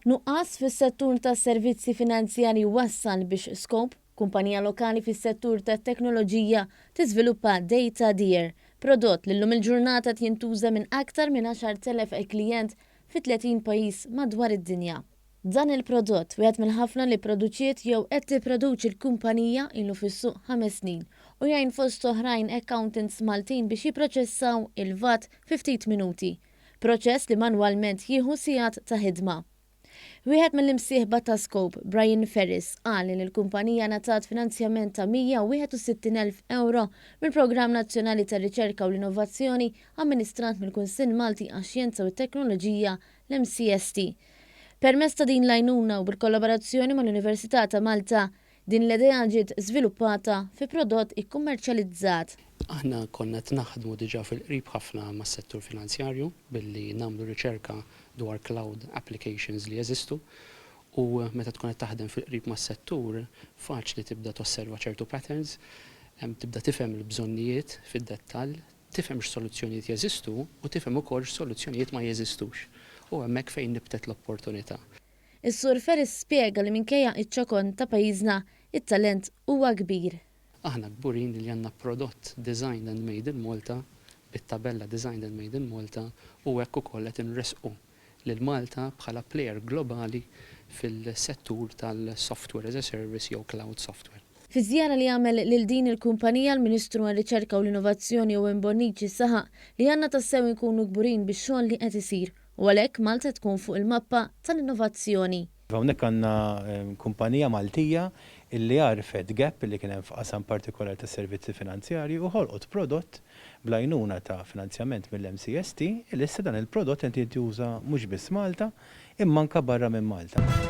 Nuqqas fis-settur tas-servizzi finanzjarji wassal biex skop, kumpanija lokali fis-settur tat-teknoloġija tiżviluppa data dear, prodott li llum il-ġurnata jintuża minn aktar minn 10,000 klient fi 30 pajjiż madwar id-dinja. Dan il-prodott wieħed mill-ħafna li produċiet jew qed tipproduċi l-kumpanija ilu fis-suq 5 snin u jgħin fost oħrajn accountants Maltin biex jipproċessaw il-VAT fi ftit minuti, proċess li manwalment jieħu sigħat ta' ħidma. Wieħed mill-imsieħba ta' Scope, Brian Ferris, qal li l-kumpanija ngħatat finanzjament ta' 161,000 euro mill-Programm Nazzjonali tar-Riċerka u l-Innovazzjoni amministrat mill-Kunsill Malti għax-Xjenza u t-Teknoloġija l-MCST. Permezz ta' din l-għajnuna u bil-kollaborazzjoni mal-Università ta' Malta, din l-idea ġiet żviluppata fi prodott ikkummerċjalizzat. Aħna konna naħdmu diġà fil-qrib ħafna mas-settur finanzjarju billi nagħmlu riċerka dwar cloud applications li jeżistu u meta tkun qed taħdem fil-qrib mas-settur faċli tibda tosserva ċertu patterns, tibda tifhem il-bżonnijiet fid-dettall, tifhem x'soluzzjonijiet jeżistu u tifhem ukoll x'soluzzjonijiet ma jeżistux. U hemmhekk fejn nibtet l-opportunità. Is-Sur Ferris spjega li minkejja iċ-ċokon ta' pajjiżna it-talent huwa kbir. Aħna kburin li għandna prodott designed and made in Malta, bit-tabella designed and made in Malta u hekk ukoll qed inresqu lil Malta bħala plejer globali fil-settur tal-software as a service jew cloud software. Fi żjara li għamel lil din il-kumpanija l-Ministru għar-Riċerka u l-Innovazzjoni u Bonnici saħaq li għandna tassew inkunu kburin bix-xogħol li qed isir u għalhekk Malta tkun fuq il-mappa tal-innovazzjoni. Hawnhekk għandna Kumpanija Maltija illi għarfet gap li kien hemm f'qasam partikolari ta' servizzi finanzjarji u ħolqot prodott bl-għajnuna ta' finanzjament mill-MCST illi issa dan il-prodott qed jintuża mhux biss Malta imma anke barra minn Malta.